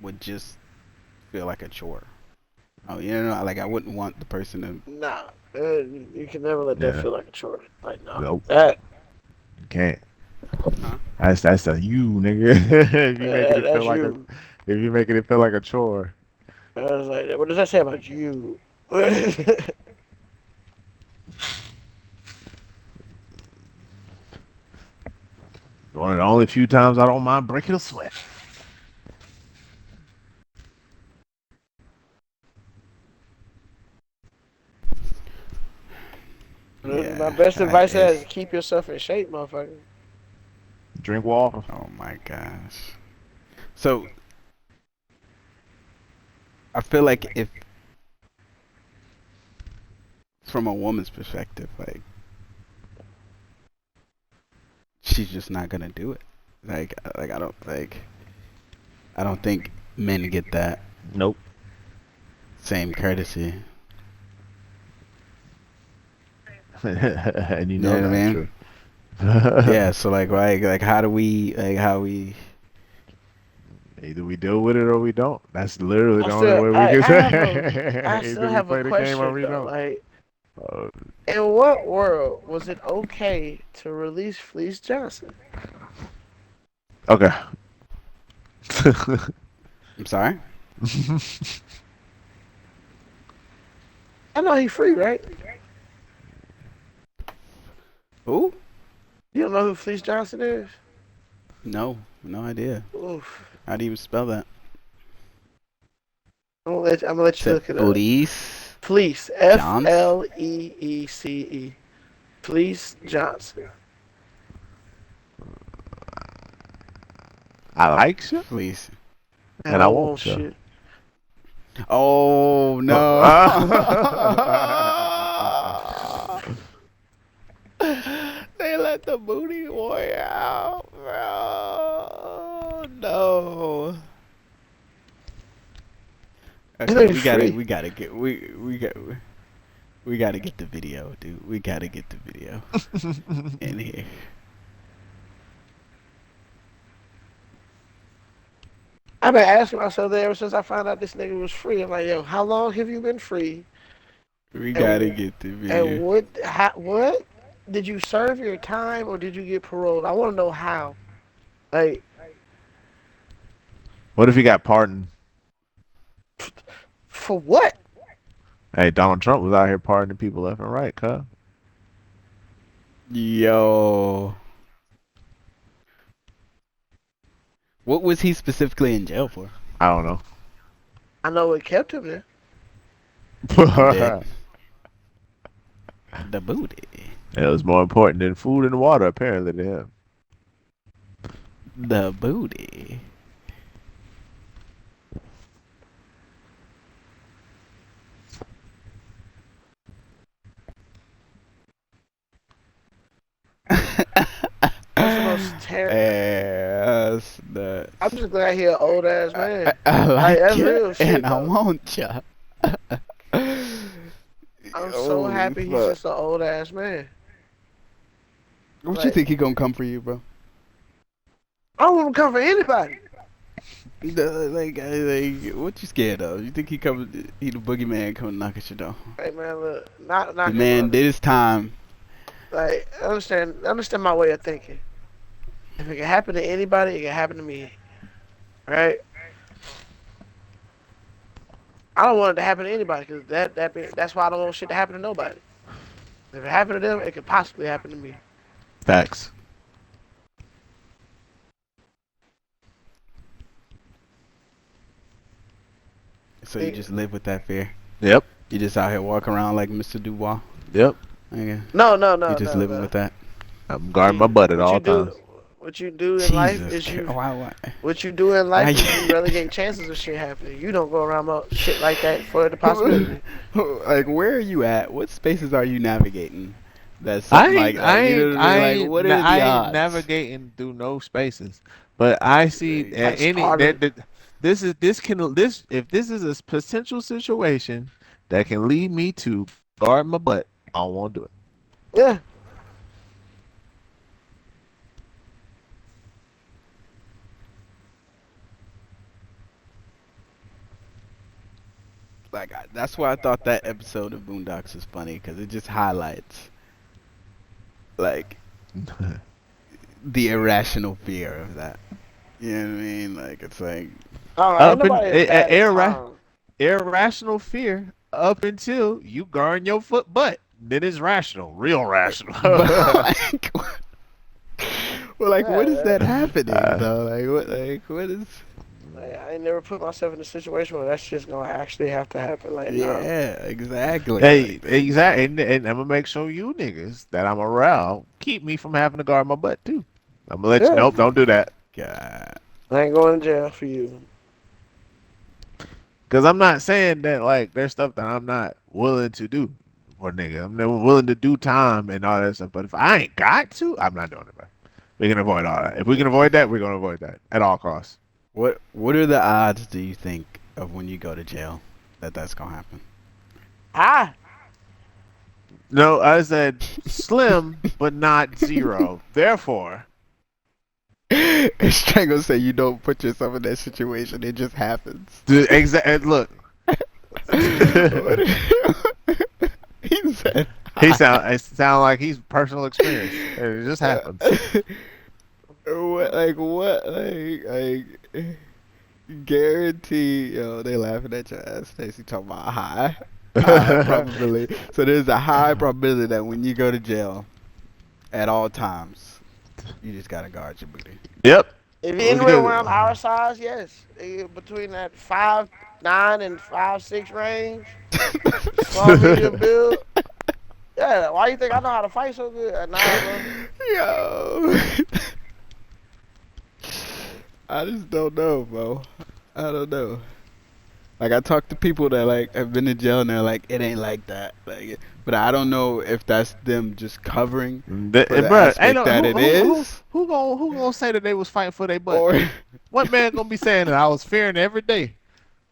would just feel like a chore. Oh, you know, like I wouldn't want the person to. Nah, you can never let that Yeah. feel like a chore. Like no, Nope. that You can't. Huh? That's a you, nigga. If you making it feel that's like a, you. if you making it feel like a chore. I was like, what does that say about you? One of the only few times I don't mind breaking a sweat. My Yeah. best advice is It's. keep yourself in shape, motherfucker. Drink water. Oh my gosh. So I feel like if from a woman's perspective, like she's just not gonna do it. Like I don't think men get that Nope. same courtesy. And you You know know what I that's mean? true. Yeah. So like how do we how we? Either we deal with it or we don't. That's literally I the only still, way we I, can I have a, I say. still Either we have a play the game or question we though. don't. Like, Uh, in what world was it okay to release Fleece Johnson? okay. I'm sorry. I know he's free, right? Who? You don't know who Fleece Johnson is? No, no idea. Oof. How do you spell that? I'm gonna let you Said look it up. Fleece Fleece, Johns. Fleece. Fleece Johnson. I like you Fleece. And and I I won't want you. shit. Oh no. They let the booty warrior out, bro. No. This Okay, nigga's free. we gotta get the video, dude. We gotta get the video in here. I've been asking myself that ever since I found out this nigga was free. I'm like, yo, how long have you been free? We gotta And get the and video. what did you serve your time or did you get paroled? I want to know how. Like, What if he got pardoned? for what? Hey, Donald Trump was out here pardoning people left and right, cuz. Yo. What was he specifically in jail for? I don't know. I know it kept him there. I'm dead. The booty. It was more important than food and water, apparently, to him. The booty. That's the most terrible. That's nuts. I'm just glad he an old ass man. I Like, like that's it, real shit, and I though. want ya. I'm so Holy happy he's fuck. just an old ass man. What you Like, think he gonna come for you, bro? I don't want to come for anybody. Like, what you scared of? You think he the boogeyman coming knock at your door? Hey man, look, not The knocking man brother. did his time. Like, understand my way of thinking. If it can happen to anybody, it can happen to me. Right? I don't want it to happen to anybody because that's why I don't want shit to happen to nobody. If it happened to them, it could possibly happen to me. Facts. So you just live with that fear. Yep. You just out here walking around like Mr. Dubois. Yep. Okay. No, You just living with that. I'm guarding my butt at What you all do? times. What you do in life Jesus, is you. why? What you do in life is you relegate chances of shit happening. You don't go around about shit like that for the possibility. Like, where are you at? What spaces are you navigating? That's something like that. You know what I mean? Like, what are the I ain't odds? navigating through no spaces. But I see Like any Sparta. this if this is a potential situation that can lead me to guard my butt, I won't do it. Yeah. Like, that's why I thought that episode of Boondocks was funny because it just highlights like the irrational fear of that. You know what I mean? Like, it's like, I don't know. Ain't Up in nobody as bad as Tom. irrational fear up until you guard your foot butt. Then it's rational, real rational. but like, well, like, what is Yeah. that happening Uh, though? Like, what is? I ain't never put myself in a situation where that's just gonna actually have to happen. Like, no. Yeah, exactly. Hey, Like, exactly, and I'm gonna make sure you niggas that I'm around keep me from having to guard my butt too. I'm gonna let you. Yeah. Nope, don't do that. God. I ain't going to jail for you. Cause I'm not saying that like there's stuff that I'm not willing to do for nigga. I'm never willing to do time and all that stuff. But if I ain't got to, I'm not doing it, bro. We can avoid all that. If we can avoid that, we're gonna avoid that at all costs. What are the odds, do you think, of when you go to jail that's gonna happen? Hi. No, I said slim, but not zero. Therefore, Strang gonna say you don't put yourself in that situation; it just happens. look. He said, It sound like he's personal experience. It just happens. like guarantee, yo, they laughing at your ass. Stacey talking about high probability. So there's a high probability that when you go to jail, at all times, you just gotta guard your booty. Yep. If you're anywhere around our size, yes. Between that 5'9" and 5'6" range, small medium build. Yeah, why you think I know how to fight so good? Nah, bro. Yo, I just don't know, bro. I don't know. Like, I talk to people that like have been in jail and they're like, it ain't like that. Like, but I don't know if that's them just covering for the Bruh, ain't aspect no, that it is, who gonna say that they was fighting for their butt? or What man gonna be saying that I was fearing every day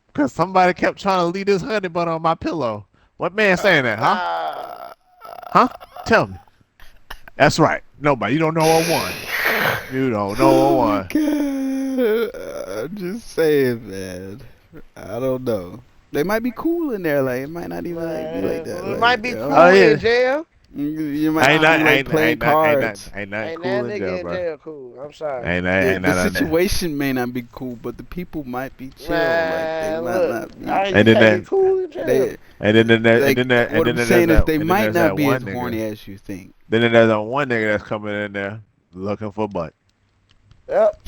because somebody kept trying to leave this honey bun on my pillow? What man saying that, huh? Nah. Huh? Tell me. That's right. Nobody. You don't know a one. You don't know a oh my one. god, I'm just saying, man. I don't know. They might be cool in there. Like, it might not even like be like that. It Like, might be you cool know? Oh yeah. in jail. You might Ain't just not be like playing cards. ain't nothing Ain't cool that in nigga jail, in bro. jail cool. I'm sorry. Ain't The nothing there. situation may not be cool, but the people might be chill. Like, they Man, might look. not be. You And then can't be that cool in jail. They and like then there what I'm there's saying is that they and then might there's not that be as one nigga. horny as you think. Then there's that one nigga that's coming in there looking for butt. Yep.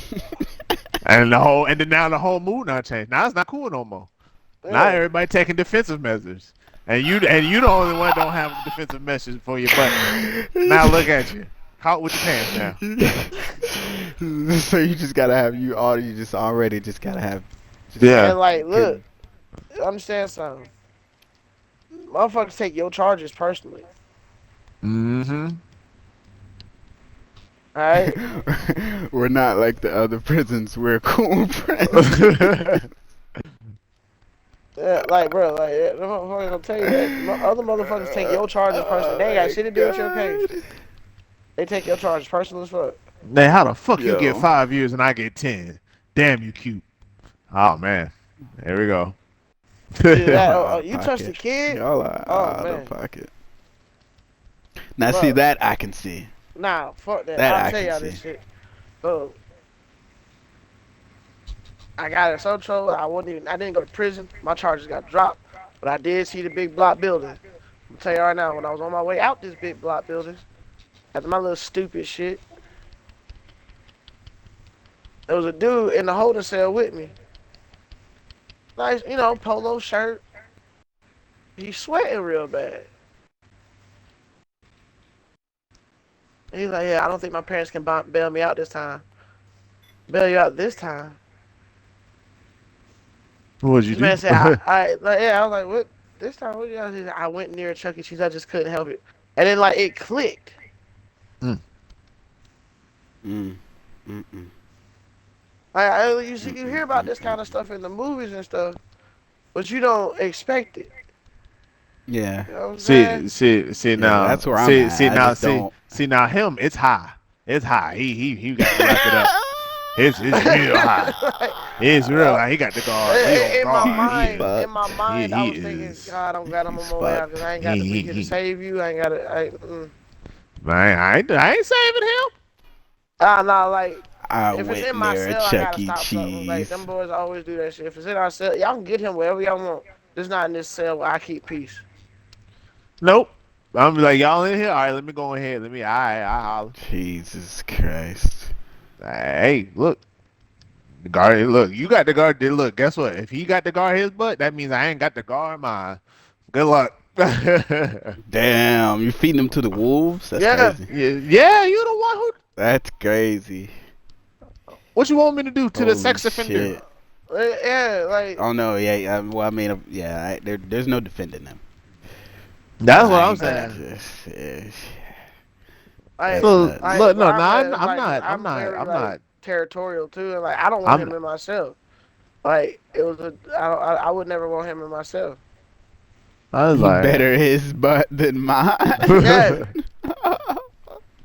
And then now the whole mood not changed. Now it's not cool no more. Now Yeah. everybody taking defensive measures. And you the only one don't have defensive measures for your butt. Now look at you. Caught with your pants down. So you just gotta have you just already just gotta have just Yeah. And like, look, good. understand something. Motherfuckers take your charges personally. Mm-hmm. Alright? We're not like the other prisons. We're cool friends. Yeah, like, bro, like, yeah, the motherfuckers gonna tell you that. Other motherfuckers take your charges personally. They ain't got my shit to do with your case. god. They take your charges personal as fuck. Man, how the fuck you get Yo. 5 years and I get 10? Damn, you cute. Oh man. There we go. Either that, Y'all out of you touched the pocket. kid. Y'all are Oh out of man, pocket. Now see bro. that I can see. Nah, fuck that. That I'll I tell can y'all see. this shit. Bro, I got in so trouble. I didn't go to prison. My charges got dropped, but I did see the big block building. I'm gonna tell you right now, when I was on my way out this big block building, after my little stupid shit, there was a dude in the holding cell with me. Nice, polo shirt. He's sweating real bad. He's like, yeah, I don't think my parents can bail me out this time. Bail you out this time. What would you This man do? said, like, yeah, I was like, what? This time, what? He said, I went near Chuck E. Cheese. I just couldn't help it. And then, like, it clicked. Mm. Mm. Mm-mm. Like, you hear about this kind of stuff in the movies and stuff, but you don't expect it. Yeah. You know what I'm saying? See Yeah, now, that's where I'm at. I just don't. see now him. It's high. It's high. He got to wrap it up. It's real high. Like, It's real high. He got the guard. He on in my guard. mind, Fuck. in my mind, I He was thinking, is. God, I'm glad I'm on He's my way out because fucked. I ain't got to be here to He. save you. I ain't got to. Man, I ain't saving him. Nah, like, I if it's went in my near a cell, I Chuck gotta E. stop something. Like, them Cheese. boys always do that shit. If it's in our cell, y'all can get him wherever y'all want. Just not in this cell where I keep peace. Nope. I'm like y'all in here. All right, let me go ahead. Let me. I holler. Jesus Christ. Hey, look. The guard. Look, you got the guard. Look, guess what? If he got the guard his butt, that means I ain't got the guard mine. Good luck. Damn, you feeding him to the wolves? That's Yeah. crazy. Yeah, you the one who. That's crazy. What you want me to do to the Holy sex offender? shit. Yeah, like, Oh no, yeah. Well, I mean, yeah. There's no defending him. That's what I I'm ain't gonna saying. like, That's Look, nuts. look, where no, no, I'm at, I'm, it's I'm like, not, I'm I'm not, very, I'm like, not, territorial, too. And, like, I don't want I'm. him in myself. Like, I would never want him in myself. I was like, Better his butt than mine. Yeah.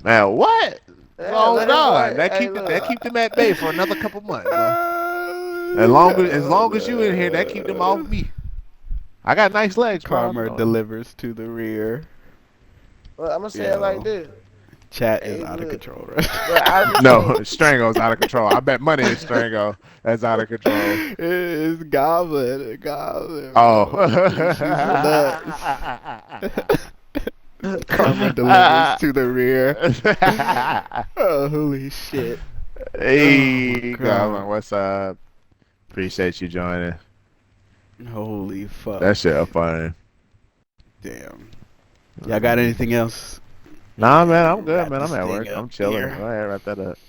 man, what? Yeah, Oh let him go God, ahead. Hey, that look. keep them at bay for another couple months, bro. As Oh, long as you in here, that keep them off no. me. I got nice legs, bro. Karma delivers to the rear. Look, I'm gonna say it like Yo, this. chat is Hey, out of look. control. But I just No, think, Strango's out of control. I bet money is Strango. That's out of control. It's Goblin, Oh. bro. She's nuts. Karma delivers to the rear. Oh, holy shit. Oh my Hey, Goblin, god. what's up? Appreciate you joining. Holy fuck. That shit funny. Damn. Y'all got anything else? Nah, man, I'm We'll good, wrap man. I'm this at thing work. up I'm chilling. here. Go ahead, wrap that up.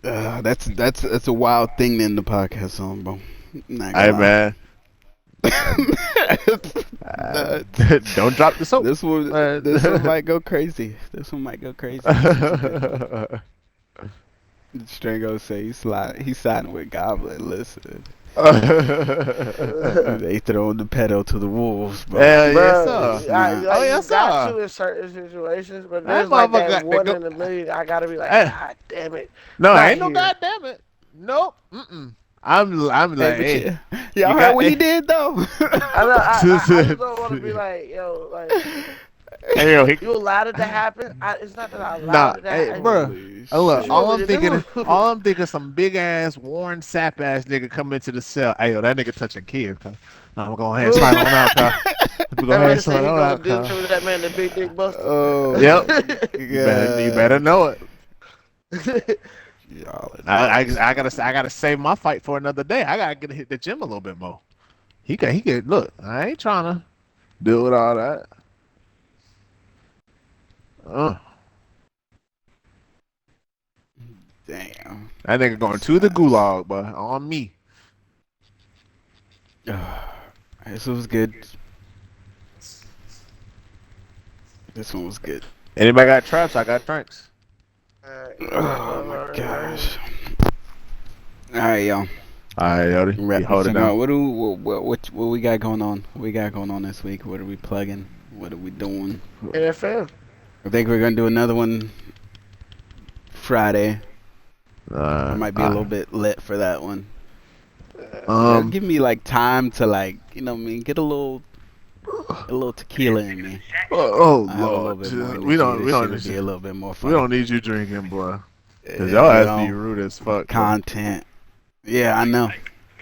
That's a wild thing to end the podcast on, bro. Not Hey, gonna lie. man. Don't drop the soap. This one might go crazy. This one might go crazy. Strango say he's siding with Goblin. Listen, they throwing the pedal to the wolves, bro. Hell yes, bro, sir. Nah. Oh, you yes, got sir. to in certain situations, but That there's like motherfucker that got to one go. in a million. I gotta be like, Hey, God damn it, no, not ain't no here. goddamn it. Nope. Mm-mm. I'm Hey, like, but hey, y'all you heard got what he hey. did though. I know. I just don't want to be like, yo, like Hey, yo, you allowed it to happen. It's not that I nah, allowed it to hey, happen. bro. Holy Look, What you want shit. me to do? all I'm thinking, some big ass, worn sap ass nigga come into the cell. Hey, yo, that nigga touching kids. Cuz. Nah, I'm gonna go ahead and slide on out, cuz. We go That ahead and man say slide he on gonna out, cuz. deliver that man the big dick buster. Oh Yep. my You better god. know it. Y'all are I nuts. gotta save my fight for another day. I gotta get to hit the gym a little bit more. He could look. I ain't trying to deal with all that. Uh, Damn. that nigga going to the gulag, but on me. This was good. This one was good. Anybody got traps? I got drinks. Oh my gosh. All right, y'all. All right, Yodi, Wrap you this hold it thing down. up. What we got going on? What we got going on this week? What are we plugging? What are we doing? NFL. I think we're gonna do another one Friday. I might be a little bit lit for that one. It'll give me like time to like, you know what I mean, get a little tequila in me. Oh I have a little Lord, bit more energy. we don't This shit will be a little bit more we fun. don't need you drinking, boy. Cause Yeah, y'all you ass know, be rude as fuck. Bro. content. Yeah, I know.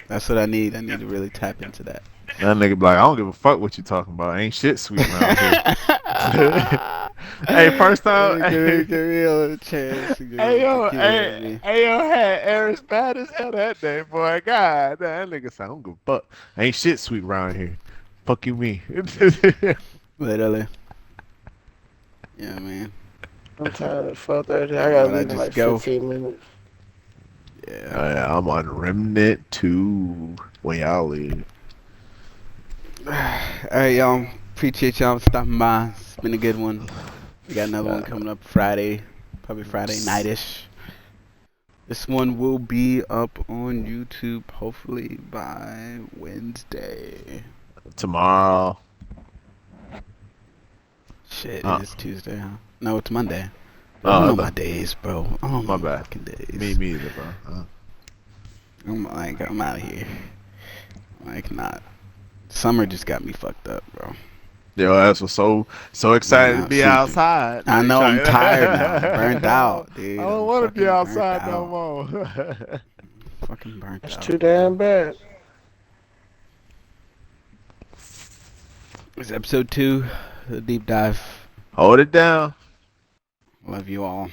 That's what I need. I need to really tap into that. That nigga be like, I don't give a fuck what you talking about. Ain't shit sweet around here. Hey, first time. Give me a chance to get Hey yo, tequila in me. hey yo, had Eris bad as hell that day, boy. God, that nigga said, I don't give a fuck. Ain't shit sweet around here. Fuck you, me. Literally. Yeah, man. I'm tired at 4:30. I gotta When I leave in just like go. 15 minutes. Yeah. Yeah, I'm on Remnant 2 when y'all leave. Alright, y'all. Appreciate y'all stopping by. It's been a good one. We got another one coming up Friday. Probably Friday nightish. This one will be up on YouTube hopefully by Wednesday. Tomorrow. Shit, it is Tuesday, huh? No, it's Monday. I Oh, don't know my days, bro. I don't know my my bad. fucking Me days. either, bro. I'm out of here. Like, not. Summer just got me fucked up, bro. Yo, ass was so excited to Now, be sleepy. outside. I Now you know, I'm trying. tired now. I'm burnt out, I dude. don't I'm want to be fucking burnt outside no out. more. Fucking burnt That's out, too bro. damn bad. It's episode 2, the deep dive. Hold it down. Love you all.